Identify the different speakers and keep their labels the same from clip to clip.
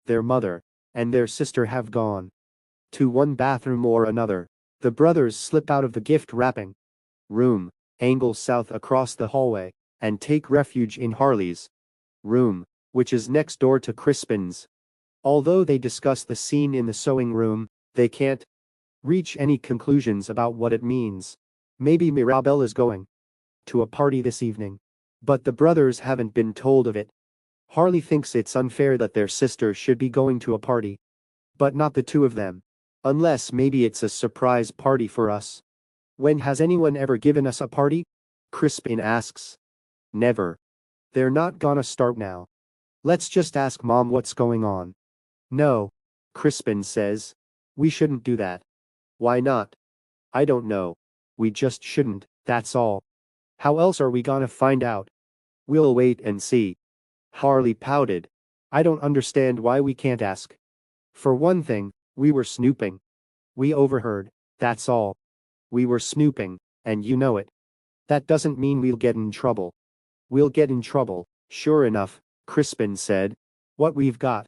Speaker 1: their mother, and their sister have gone to one bathroom or another. The brothers slip out of the gift wrapping room, angle south across the hallway, and take refuge in Harley's room, which is next door to Crispin's. Although they discuss the scene in the sewing room, they can't reach any conclusions about what it means. Maybe Mirabelle is going to a party this evening, but the brothers haven't been told of it. Harley thinks it's unfair that their sister should be going to a party, but not the two of them. Unless maybe it's a surprise party for us. When has anyone ever given us a party? Crispin asks. Never. They're not gonna start now. Let's just ask Mom what's going on. No. Crispin says. We shouldn't do that. Why not? I don't know. We just shouldn't, that's all. How else are we gonna find out? We'll wait and see. Harley pouted. I don't understand why we can't ask. For one thing, we were snooping. We overheard, that's all. We were snooping, and you know it. That doesn't mean we'll get in trouble. We'll get in trouble, sure enough, Crispin said. What we've got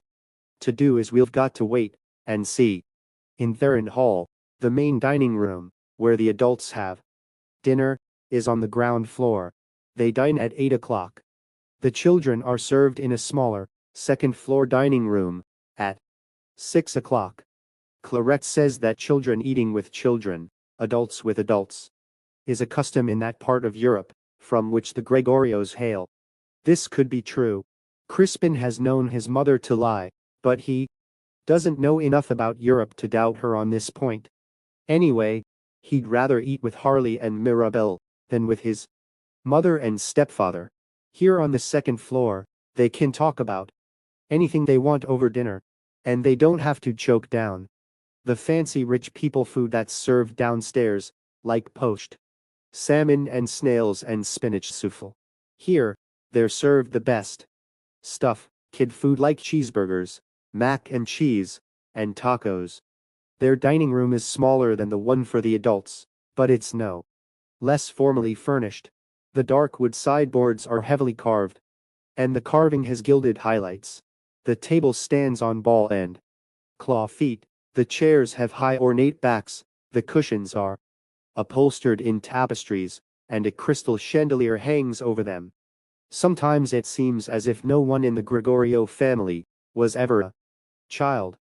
Speaker 1: to do is we've got to wait and see. In Theron Hall, the main dining room, where the adults have dinner, is on the ground floor. They dine at 8 o'clock. The children are served in a smaller, second-floor dining room at 6 o'clock. Clarette says that children eating with children, adults with adults, is a custom in that part of Europe, from which the Gregorios hail. This could be true. Crispin has known his mother to lie, but he doesn't know enough about Europe to doubt her on this point. Anyway, he'd rather eat with Harley and Mirabelle than with his mother and stepfather. Here on the second floor, they can talk about anything they want over dinner, and they don't have to choke down the fancy rich people food that's served downstairs, like poached salmon and snails and spinach souffle. Here, they're served the best stuff, kid food like cheeseburgers, mac and cheese, and tacos. Their dining room is smaller than the one for the adults, but it's no less formally furnished. The dark wood sideboards are heavily carved, and the carving has gilded highlights. The table stands on ball and claw feet. The chairs have high ornate backs, the cushions are upholstered in tapestries, and a crystal chandelier hangs over them. Sometimes it seems as if no one in the Gregorio family was ever a child.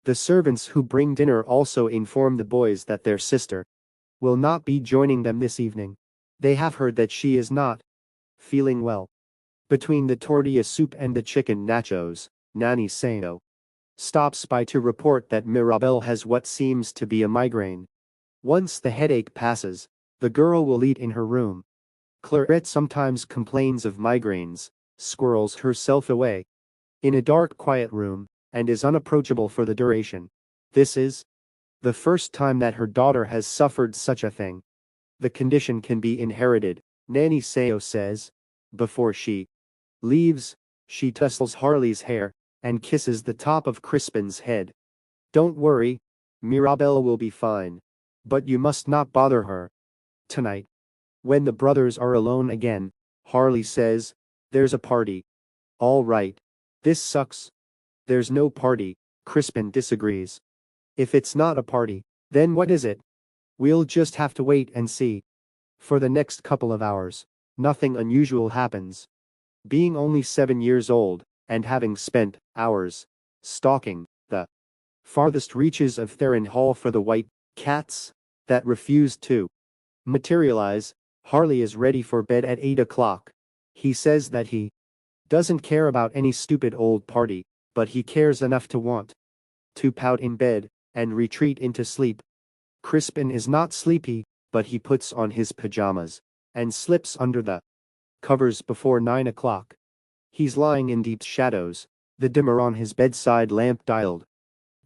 Speaker 1: The servants who bring dinner also inform the boys that their sister will not be joining them this evening. They have heard that she is not feeling well. Between the tortilla soup and the chicken nachos, Nanny Sayo stops by to report that Mirabelle has what seems to be a migraine. Once the headache passes, the girl will eat in her room. Clarette sometimes complains of migraines, squirrels herself away in a dark, quiet room, and is unapproachable for the duration. This is the first time that her daughter has suffered such a thing. The condition can be inherited, Nanny Sayo says. Before she leaves, she tussles Harley's hair and kisses the top of Crispin's head. Don't worry, Mirabelle will be fine. But you must not bother her tonight. When the brothers are alone again, Harley says, there's a party. All right. This sucks. There's no party, Crispin disagrees. If it's not a party, then what is it? We'll just have to wait and see. For the next couple of hours, nothing unusual happens. Being only 7 years old, and having spent hours stalking the farthest reaches of Theron Hall for the white cats that refused to materialize, Harley is ready for bed at 8 o'clock. He says that he doesn't care about any stupid old party, but he cares enough to want to pout in bed and retreat into sleep. Crispin is not sleepy, but he puts on his pajamas and slips under the covers before 9 o'clock. He's lying in deep shadows, the dimmer on his bedside lamp dialed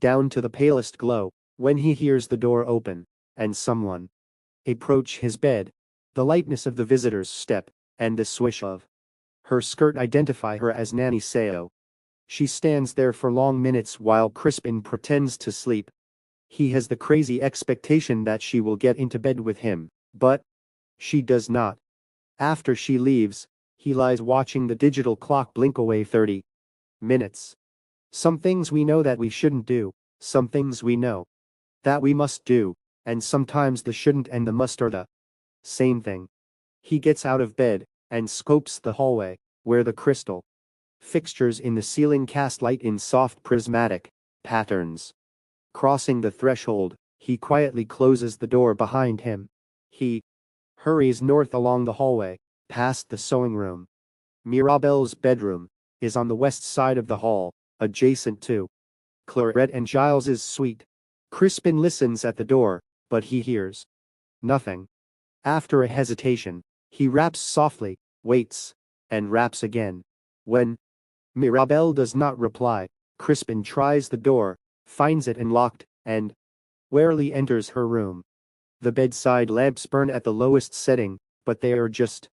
Speaker 1: down to the palest glow, when he hears the door open and someone approach his bed. The lightness of the visitor's step and the swish of her skirt identify her as Nanny Sayo. She stands there for long minutes while Crispin pretends to sleep. He has the crazy expectation that she will get into bed with him, but she does not. After she leaves, he lies watching the digital clock blink away 30 minutes. Some things we know that we shouldn't do, some things we know that we must do, and sometimes the shouldn't and the must are the same thing. He gets out of bed and scopes the hallway, where the crystal fixtures in the ceiling cast light in soft prismatic patterns. Crossing the threshold, he quietly closes the door behind him. He hurries north along the hallway, past the sewing room. Mirabelle's bedroom is on the west side of the hall, adjacent to Claret and Giles's suite. Crispin listens at the door, but he hears nothing. After a hesitation, he raps softly, waits, and raps again. When Mirabelle does not reply, Crispin tries the door, finds it unlocked, and warily enters her room. The bedside lamps burn at the lowest setting, but they are just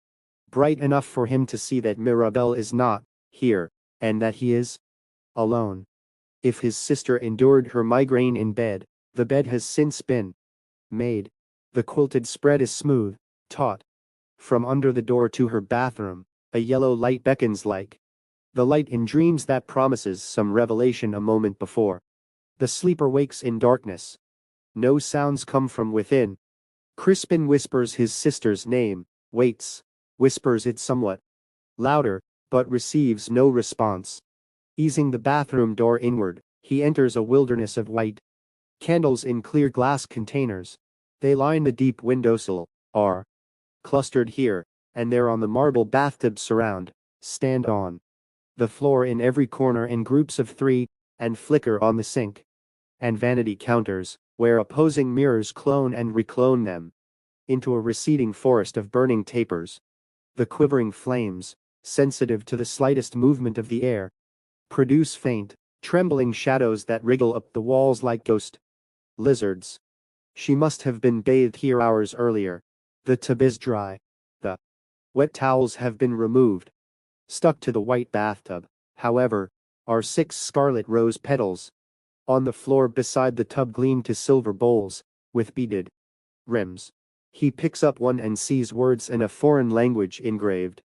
Speaker 1: bright enough for him to see that Mirabelle is not here, and that he is alone. If his sister endured her migraine in bed, the bed has since been made. The quilted spread is smooth, taut. From under the door to her bathroom, a yellow light beckons like the light in dreams that promises some revelation a moment before. The sleeper wakes in darkness. No sounds come from within. Crispin whispers his sister's name, waits, whispers it somewhat louder, but receives no response. Easing the bathroom door inward, he enters a wilderness of white candles in clear glass containers. They line the deep windowsill, are clustered here and there on the marble bathtub surround, stand on the floor in every corner in groups of 3, and flicker on the sink and vanity counters, where opposing mirrors clone and reclone them into a receding forest of burning tapers. The quivering flames, sensitive to the slightest movement of the air, produce faint, trembling shadows that wriggle up the walls like ghost lizards. She must have been bathed here hours earlier. The tub is dry. The wet towels have been removed. Stuck to the white bathtub, however, are 6 scarlet rose petals. On the floor beside the tub gleam 2 silver bowls, with beaded rims. He picks up one and sees words in a foreign language engraved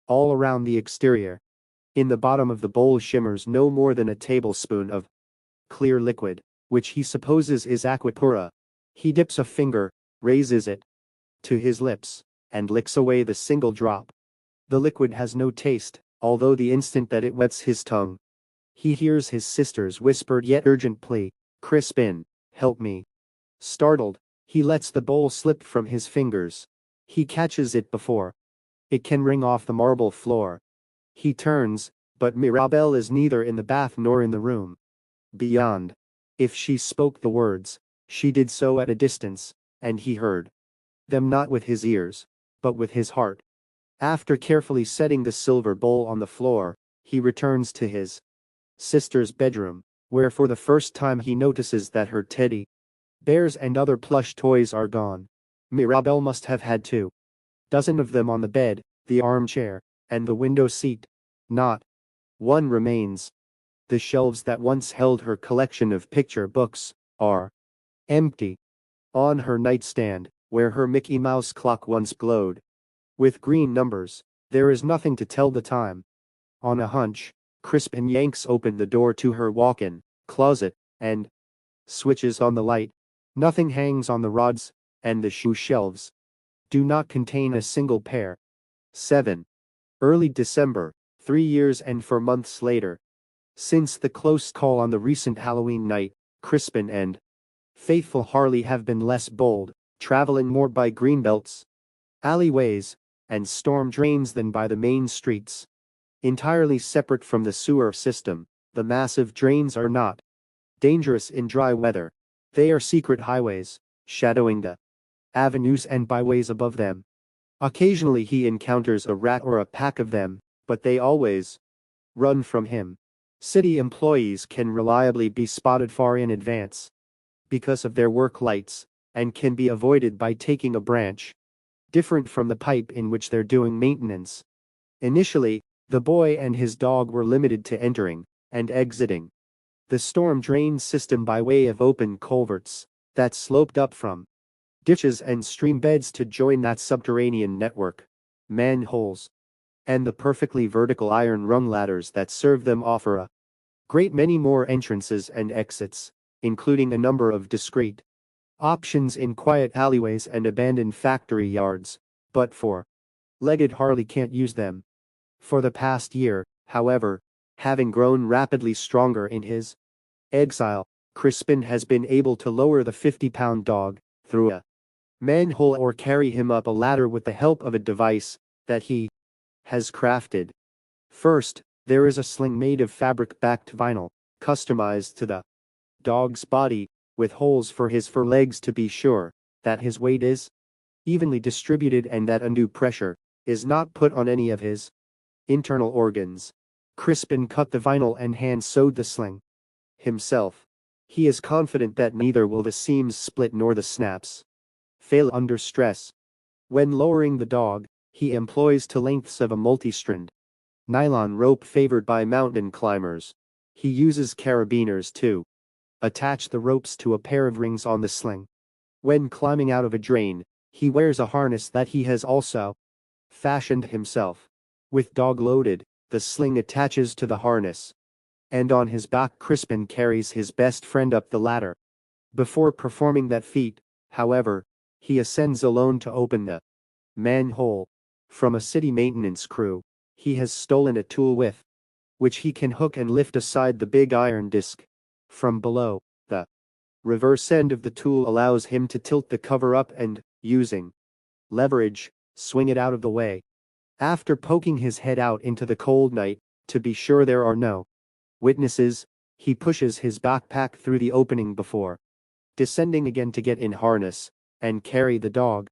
Speaker 1: all around the exterior. In the bottom of the bowl shimmers no more than a tablespoon of clear liquid, which he supposes is aquapura. He dips a finger, raises it to his lips, and licks away the single drop. The liquid has no taste, although the instant that it wets his tongue, he hears his sister's whispered yet urgent plea, "Crispin, help me." Startled, he lets the bowl slip from his fingers. He catches it before it can ring off the marble floor. He turns, but Mirabelle is neither in the bath nor in the room beyond. If she spoke the words, she did so at a distance, and he heard them not with his ears, but with his heart. After carefully setting the silver bowl on the floor, he returns to his sister's bedroom, where for the first time he notices that her teddy bears and other plush toys are gone. Mirabelle must have had 2 dozen of them on the bed, the armchair, and the window seat. Not one remains. The shelves that once held her collection of picture books are empty. On her nightstand, where her Mickey Mouse clock once glowed with green numbers, there is nothing to tell the time. On a hunch, Crispin yanks open the door to her walk-in closet and switches on the light. Nothing hangs on the rods, and the shoe shelves do not contain a single pair. 7. Early December, 3 years and 4 months later. Since the close call on the recent Halloween night, Crispin and faithful Harley have been less bold, traveling more by greenbelts, alleyways, and storm drains than by the main streets. Entirely separate from the sewer system, the massive drains are not dangerous in dry weather. They are secret highways, shadowing the avenues and byways above them. Occasionally he encounters a rat or a pack of them, but they always run from him. City employees can reliably be spotted far in advance because of their work lights, and can be avoided by taking a branch different from the pipe in which they're doing maintenance. Initially, the boy and his dog were limited to entering and exiting the storm drain system by way of open culverts that sloped up from ditches and stream beds to join that subterranean network. Manholes and the perfectly vertical iron rung ladders that serve them offer a Great many more entrances and exits, including a number of discreet options in quiet alleyways and abandoned factory yards, but four-legged Harley can't use them. For the past year, however, having grown rapidly stronger in his exile, Crispin has been able to lower the 50-pound dog through a manhole or carry him up a ladder with the help of a device that he has crafted. First, there is a sling made of fabric-backed vinyl, customized to the dog's body, with holes for his forelegs to be sure that his weight is evenly distributed and that undue pressure is not put on any of his internal organs. Crispin cut the vinyl and hand-sewed the sling himself. He is confident that neither will the seams split nor the snaps fail under stress. When lowering the dog, he employs two lengths of a multi-strand nylon rope favored by mountain climbers. He uses carabiners to attach the ropes to a pair of rings on the sling. When climbing out of a drain, he wears a harness that he has also fashioned himself. With dog loaded, the sling attaches to the harness, and on his back Crispin carries his best friend up the ladder. Before performing that feat, however, he ascends alone to open the manhole. From a city maintenance crew, he has stolen a tool with which he can hook and lift aside the big iron disc. From below, the reverse end of the tool allows him to tilt the cover up and, using leverage, swing it out of the way. After poking his head out into the cold night, to be sure there are no witnesses, he pushes his backpack through the opening before descending again to get in harness and carry the dog.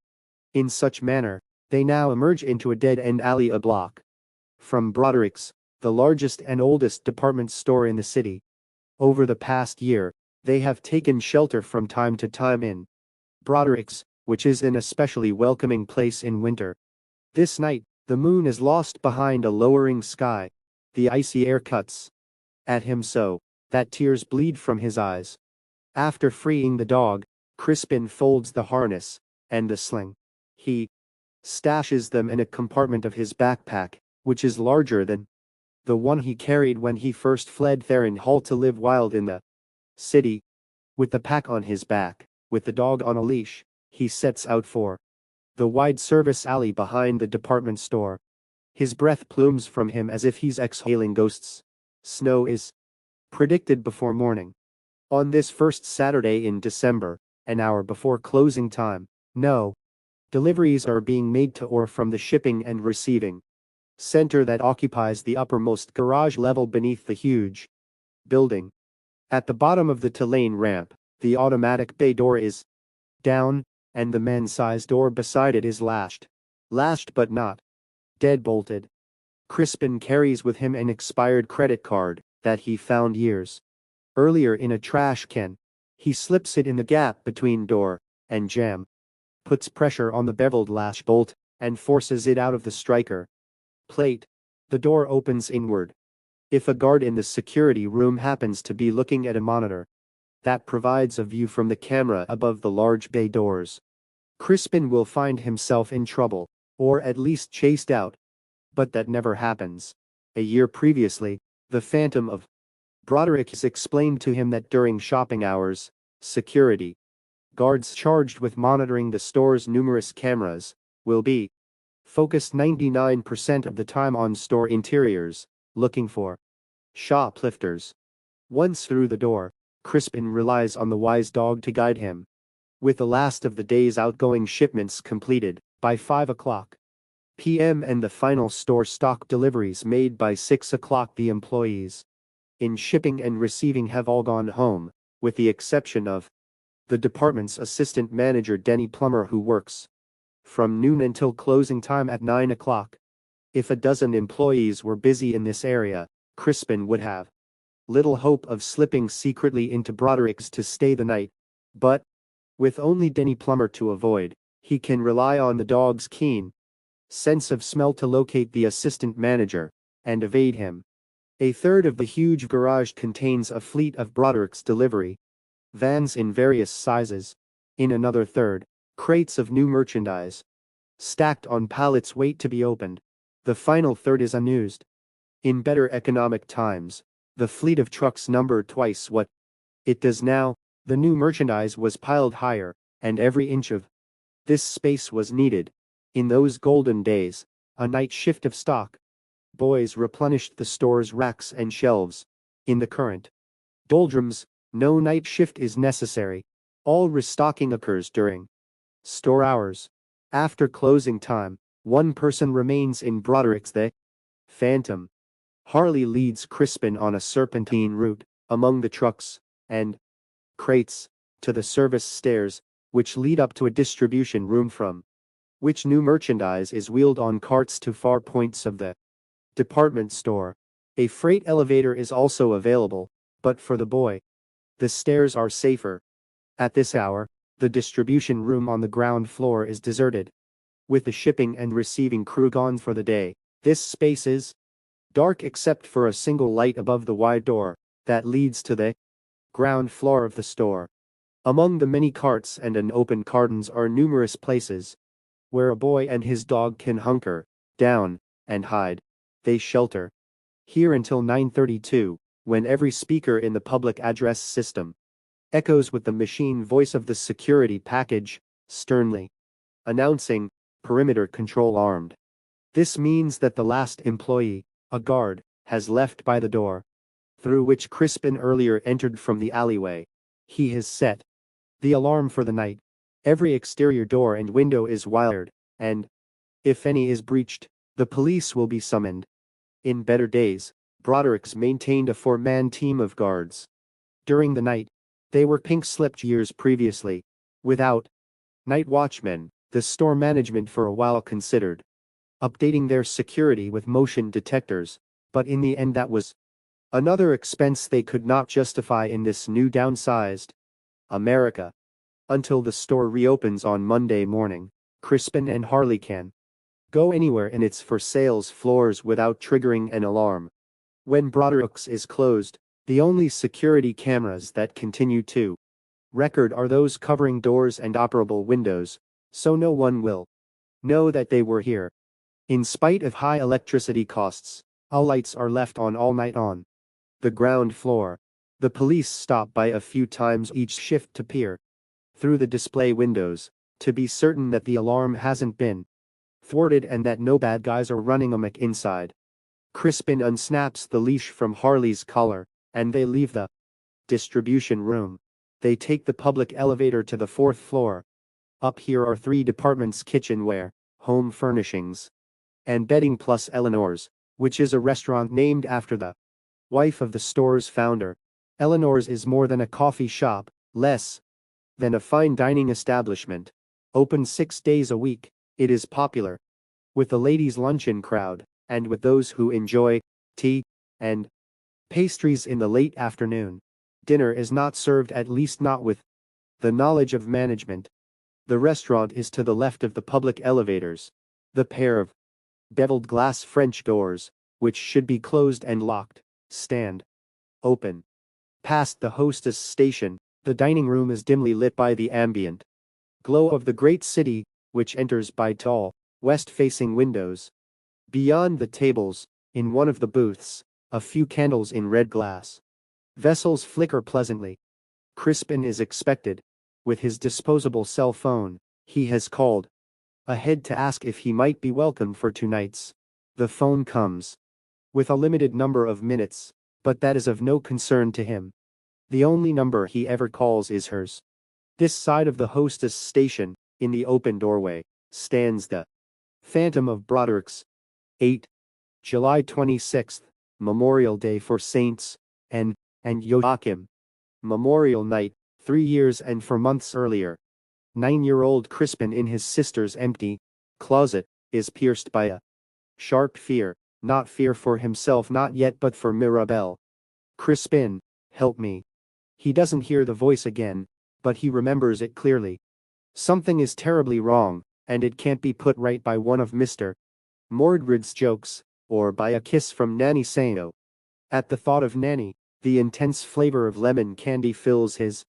Speaker 1: In such manner, they now emerge into a dead-end alley a block from Broderick's, the largest and oldest department store in the city. Over the past year, they have taken shelter from time to time in Broderick's, which is an especially welcoming place in winter. This night, the moon is lost behind a lowering sky. The icy air cuts at him so that tears bleed from his eyes. After freeing the dog, Crispin folds the harness and the sling. He stashes them in a compartment of his backpack, which is larger than the one he carried when he first fled Theron Hall to live wild in the city. With the pack on his back, with the dog on a leash, he sets out for the wide service alley behind the department store. His breath plumes from him as if he's exhaling ghosts. Snow is predicted before morning. On this first Saturday in December, an hour before closing time, no deliveries are being made to or from the shipping and receiving center that occupies the uppermost garage level beneath the huge building. At the bottom of the Tulane ramp, the automatic bay door is down, and the man-sized door beside it is lashed but not deadbolted. Crispin carries with him an expired credit card that he found years earlier in a trash can. He slips it in the gap between door and jamb, puts pressure on the beveled latch bolt, and forces it out of the striker plate. The door opens inward. If a guard in the security room happens to be looking at a monitor that provides a view from the camera above the large bay doors, Crispin will find himself in trouble, or at least chased out. But that never happens. A year previously, the Phantom of Broderick has explained to him that during shopping hours, security guards charged with monitoring the store's numerous cameras will be focused 99% of the time on store interiors, looking for shoplifters. Once through the door, Crispin relies on the wise dog to guide him. With the last of the day's outgoing shipments completed by 5 p.m. and the final store stock deliveries made by 6 o'clock, the employees in shipping and receiving have all gone home, with the exception of the department's assistant manager Denny Plummer, who works from noon until closing time at 9 o'clock. If a dozen employees were busy in this area, Crispin would have little hope of slipping secretly into Broderick's to stay the night. But, with only Denny Plummer to avoid, he can rely on the dog's keen sense of smell to locate the assistant manager and evade him. A third of the huge garage contains a fleet of Broderick's delivery vans in various sizes. In another third, crates of new merchandise stacked on pallets wait to be opened. The final third is unused. In better economic times, The fleet of trucks numbered twice what it does now. The new merchandise was piled higher, and every inch of this space was needed. In those golden days, a night shift of stock. Boys replenished the store's racks and shelves. In the current doldrums, no night shift is necessary. All restocking occurs during store hours. After closing time, one person remains in Broderick's the Phantom. Harley leads Crispin on a serpentine route, among the trucks and crates, to the service stairs, which lead up to a distribution room from which new merchandise is wheeled on carts to far points of the department store. A freight elevator is also available, but for the boy, the stairs are safer. At this hour, the distribution room on the ground floor is deserted. With the shipping and receiving crew gone for the day, this space is dark except for a single light above the wide door that leads to the ground floor of the store. Among the many carts and unopened cartons are numerous places where a boy and his dog can hunker down and hide. They shelter here until 9:32, when every speaker in the public address system echoes with the machine voice of the security package, sternly announcing, "Perimeter control armed." This means that the last employee, a guard, has left by the door through which Crispin earlier entered from the alleyway. He has set the alarm for the night. Every exterior door and window is wired, and if any is breached, the police will be summoned. In better days, Broderick's maintained a four-man team of guards. During the night, they were pink-slipped years previously. Without night watchmen, the store management for a while considered updating their security with motion detectors, but in the end that was another expense they could not justify in this new downsized America. Until the store reopens on Monday morning, Crispin and Harley can go anywhere in its for sales floors without triggering an alarm. When Broderick's is closed, the only security cameras that continue to record are those covering doors and operable windows, so no one will know that they were here. In spite of high electricity costs, all lights are left on all night on the ground floor. The police stop by a few times each shift to peer through the display windows, to be certain that the alarm hasn't been thwarted and that no bad guys are running amok inside. Crispin unsnaps the leash from Harley's collar, and they leave the distribution room. They take the public elevator to the 4th floor. Up here are 3 departments: kitchenware, home furnishings, and bedding, plus Eleanor's, which is a restaurant named after the wife of the store's founder. Eleanor's is more than a coffee shop, less than a fine dining establishment. Open 6 days a week, it is popular with the ladies' luncheon crowd, and with those who enjoy tea and pastries in the late afternoon. Dinner is not served, at least not with the knowledge of management. The restaurant is to the left of the public elevators. The pair of beveled glass French doors, which should be closed and locked, stand open. Past the hostess station, the dining room is dimly lit by the ambient glow of the great city, which enters by tall, west-facing windows. Beyond the tables, in one of the booths, a few candles in red glass vessels flicker pleasantly. Crispin is expected. With his disposable cell phone, he has called ahead to ask if he might be welcome for 2 nights. The phone comes with a limited number of minutes, but that is of no concern to him. The only number he ever calls is hers. This side of the hostess station, in the open doorway, stands the Phantom of Broderick's. 8. July 26th, Memorial Day for Saints and Joachim. Memorial Night, 3 years and 4 months earlier. 9-year-old Crispin, in his sister's empty closet, is pierced by a sharp fear, not fear for himself, not yet, but for Mirabelle. "Crispin, help me." He doesn't hear the voice again, but he remembers it clearly. Something is terribly wrong, and it can't be put right by one of Mr. Mordred's jokes, or by a kiss from Nanny Sayo. At the thought of Nanny, the intense flavor of lemon candy fills his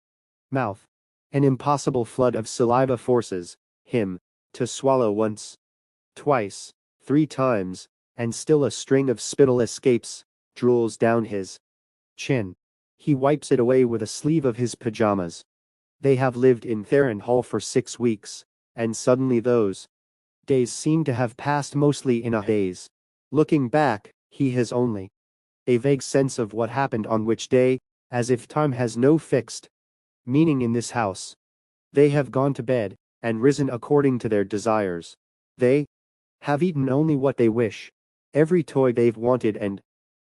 Speaker 1: mouth. An impossible flood of saliva forces him to swallow once, twice, 3 times, and still a string of spittle escapes, drools down his chin. He wipes it away with a sleeve of his pajamas. They have lived in Theron Hall for 6 weeks, and suddenly those days seem to have passed mostly in a haze. Looking back, he has only a vague sense of what happened on which day, as if time has no fixed meaning in this house. They have gone to bed, and risen according to their desires. They have eaten only what they wish. Every toy they've wanted and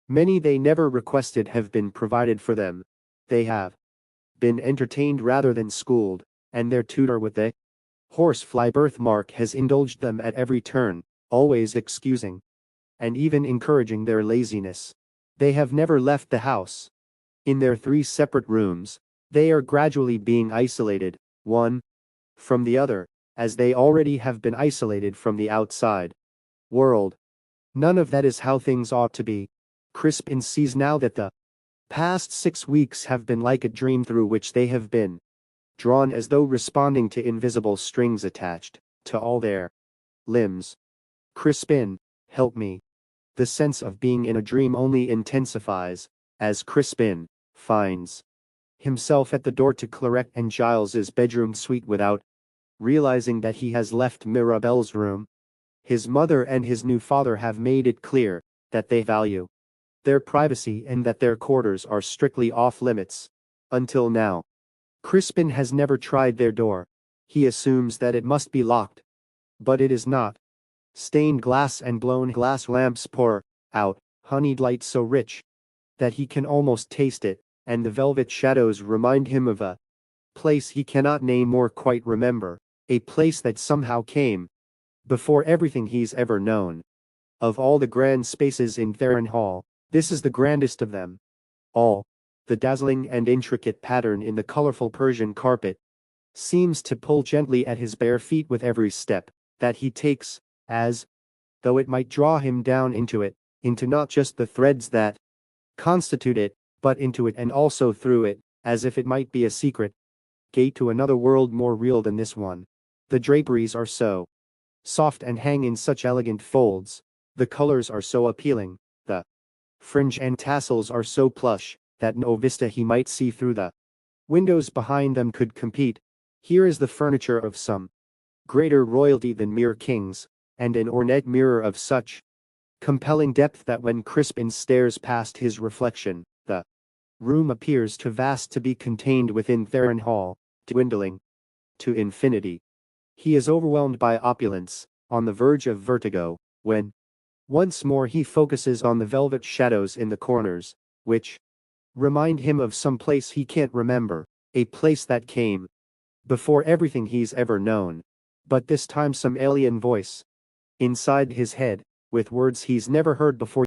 Speaker 1: many they never requested have been provided for them. They have been entertained rather than schooled, and their tutor with the horsefly birthmark has indulged them at every turn, always excusing and even encouraging their laziness. They have never left the house. In their 3 separate rooms, they are gradually being isolated, one from the other, as they already have been isolated from the outside world. None of that is how things ought to be. Crispin sees now that the past 6 weeks have been like a dream through which they have been drawn as though responding to invisible strings attached to all their limbs. Crispin, help me. The sense of being in a dream only intensifies as Crispin finds himself at the door to Clarette and Giles's bedroom suite without realizing that he has left Mirabelle's room. His mother and his new father have made it clear that they value their privacy and that their quarters are strictly off limits. Until now, Crispin has never tried their door. He assumes that it must be locked. But it is not. Stained glass and blown glass lamps pour out honeyed light so rich that he can almost taste it, and the velvet shadows remind him of a place he cannot name or quite remember, a place that somehow came before everything he's ever known. Of all the grand spaces in Theron Hall, this is the grandest of them all. The dazzling and intricate pattern in the colorful Persian carpet seems to pull gently at his bare feet with every step that he takes, as though it might draw him down into it, into not just the threads that constitute it, but into it and also through it, as if it might be a secret gate to another world more real than this one. The draperies are so soft and hang in such elegant folds. The colors are so appealing. The fringe and tassels are so plush that no vista he might see through the windows behind them could compete. Here is the furniture of some greater royalty than mere kings, and an ornate mirror of such compelling depth that when Crispin stares past his reflection, the room appears too vast to be contained within Theron Hall, dwindling to infinity. He is overwhelmed by opulence, on the verge of vertigo, when once more he focuses on the velvet shadows in the corners, which remind him of some place he can't remember, a place that came before everything he's ever known. But this time some alien voice inside his head, with words he's never heard before,